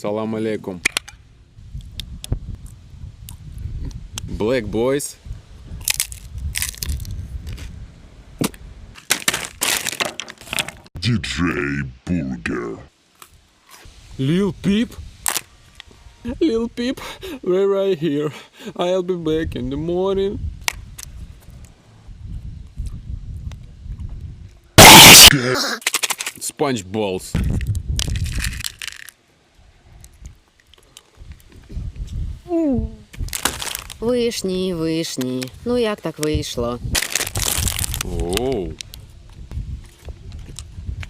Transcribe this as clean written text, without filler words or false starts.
Салам алейкум. Black boys. DJ Burger. Lil Peep? Lil Peep, we're right here. I'll be back in the morning. SpongeBalls. Вишні, вишні. Ну як так вийшло? Оу.